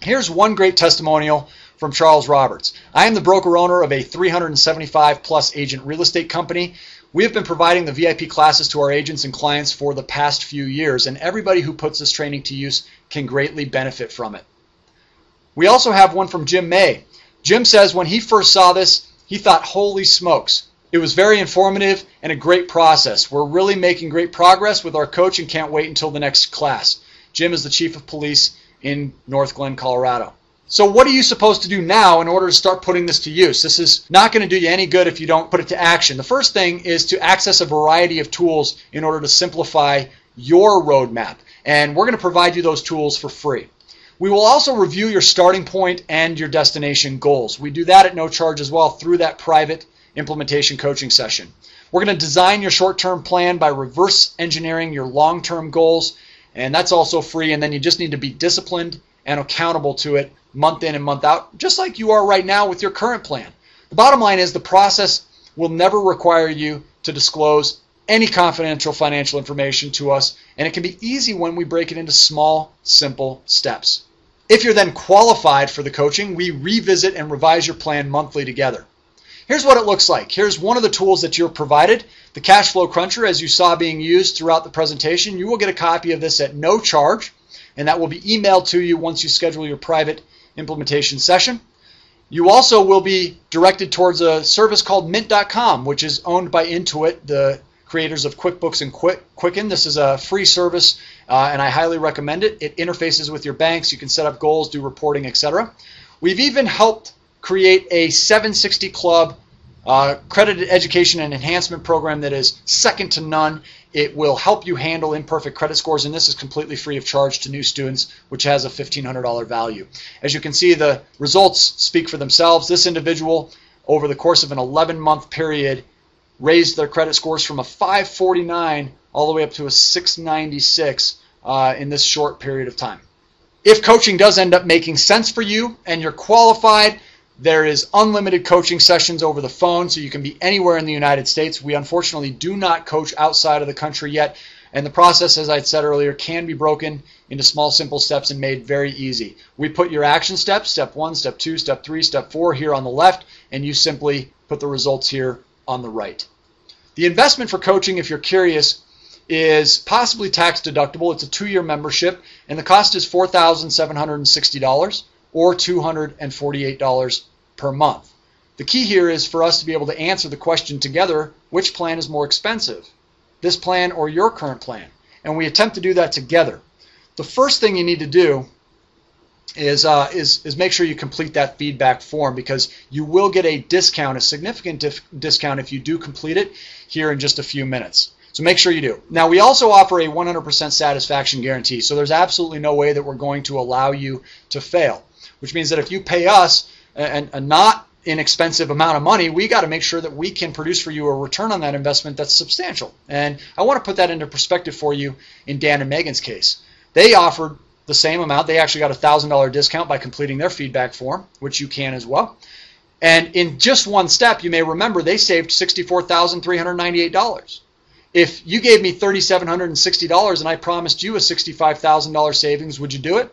Here's one great testimonial from Charles Roberts. I am the broker owner of a 375 plus agent real estate company. We have been providing the VIP classes to our agents and clients for the past few years, and everybody who puts this training to use can greatly benefit from it. We also have one from Jim May. Jim says when he first saw this, he thought, holy smokes. It was very informative and a great process. We're really making great progress with our coach and can't wait until the next class. Jim is the chief of police in North Glen, Colorado. So what are you supposed to do now in order to start putting this to use? This is not going to do you any good if you don't put it to action. The first thing is to access a variety of tools in order to simplify your roadmap. And we're going to provide you those tools for free. We will also review your starting point and your destination goals. We do that at no charge as well through that private implementation coaching session. We're going to design your short-term plan by reverse engineering your long-term goals, and that's also free. And then you just need to be disciplined and accountable to it month in and month out, just like you are right now with your current plan. The bottom line is the process will never require you to disclose any confidential financial information to us, and it can be easy when we break it into small, simple steps. If you're then qualified for the coaching, we revisit and revise your plan monthly together. Here's what it looks like. Here's one of the tools that you're provided, the Cash Flow Cruncher, as you saw being used throughout the presentation. You will get a copy of this at no charge, and that will be emailed to you once you schedule your private implementation session. You also will be directed towards a service called Mint.com, which is owned by Intuit, the creators of QuickBooks and Quicken. This is a free service, and I highly recommend it. It interfaces with your banks. You can set up goals, do reporting, etc. We've even helped create a 760 Club accredited education and enhancement program that is second to none. It will help you handle imperfect credit scores, and this is completely free of charge to new students, which has a $1,500 value. As you can see, the results speak for themselves. This individual, over the course of an 11-month period, raised their credit scores from a 549 all the way up to a 696 in this short period of time. If coaching does end up making sense for you and you're qualified, there is unlimited coaching sessions over the phone, so you can be anywhere in the United States. We unfortunately do not coach outside of the country yet, and the process, as I said earlier, can be broken into small, simple steps and made very easy. We put your action steps, step 1, step 2, step 3, step 4 here on the left, and you simply put the results here on the right. The investment for coaching, if you're curious, is possibly tax deductible. It's a 2-year membership, and the cost is $4,760 or $248 per month. The key here is for us to be able to answer the question together, which plan is more expensive, this plan or your current plan? And we attempt to do that together. The first thing you need to do is make sure you complete that feedback form, because you will get a discount, a significant discount if you do complete it here in just a few minutes. So make sure you do. Now, we also offer a 100% satisfaction guarantee, so there's absolutely no way that we're going to allow you to fail, which means that if you pay us a not inexpensive amount of money, we got to make sure that we can produce for you a return on that investment that's substantial. And I want to put that into perspective for you in Dan and Megan's case. They offered the same amount. They actually got a $1,000 discount by completing their feedback form, which you can as well. And in just one step, you may remember they saved $64,398. If you gave me $3,760 and I promised you a $65,000 savings, would you do it?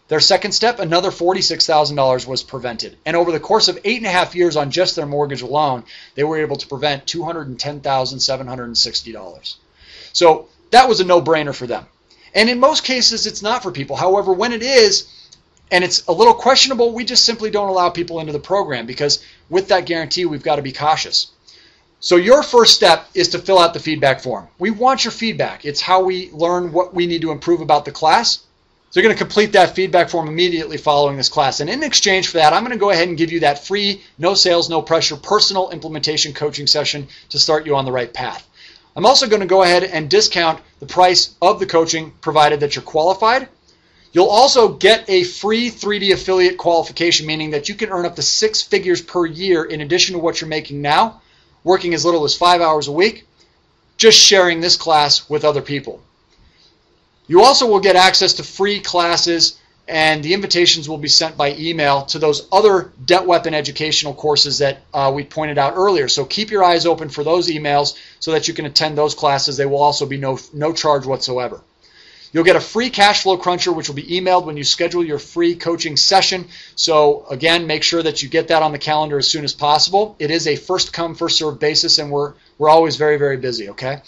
Their second step, another $46,000 was prevented. And over the course of 8.5 years on just their mortgage alone, they were able to prevent $210,760. So that was a no-brainer for them. And in most cases, it's not for people. However, when it is, and it's a little questionable, we just simply don't allow people into the program, because with that guarantee, we've got to be cautious. So your first step is to fill out the feedback form. We want your feedback. It's how we learn what we need to improve about the class. So you're going to complete that feedback form immediately following this class. And in exchange for that, I'm going to go ahead and give you that free, no sales, no pressure, personal implementation coaching session to start you on the right path. I'm also going to go ahead and discount the price of the coaching, provided that you're qualified. You'll also get a free 3D affiliate qualification, meaning that you can earn up to 6 figures per year in addition to what you're making now, working as little as 5 hours a week, just sharing this class with other people. You also will get access to free classes, and the invitations will be sent by email to those other Debt Weapon educational courses that we pointed out earlier. So keep your eyes open for those emails so that you can attend those classes. They will also be no charge whatsoever. You'll get a free Cash Flow Cruncher, which will be emailed when you schedule your free coaching session. So again, make sure that you get that on the calendar as soon as possible. It is a first come, first served basis, and we're always very, very busy, okay?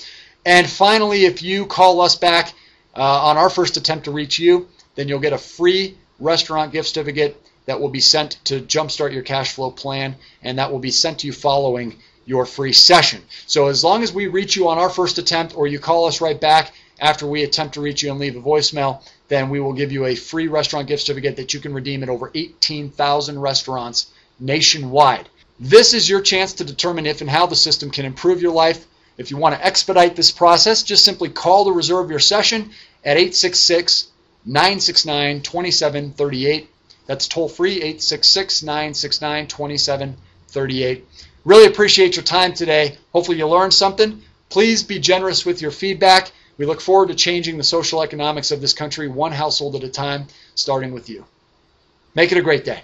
And finally, if you call us back on our first attempt to reach you, then you'll get a free restaurant gift certificate that will be sent to jumpstart your cash flow plan, and that will be sent to you following your free session. So as long as we reach you on our first attempt, or you call us right back after we attempt to reach you and leave a voicemail, then we will give you a free restaurant gift certificate that you can redeem at over 18,000 restaurants nationwide. This is your chance to determine if and how the system can improve your life. If you want to expedite this process, just simply call to reserve your session at 866-969-2738. That's toll free, 866-969-2738. Really appreciate your time today. Hopefully you learned something. Please be generous with your feedback. We look forward to changing the social economics of this country one household at a time, starting with you. Make it a great day.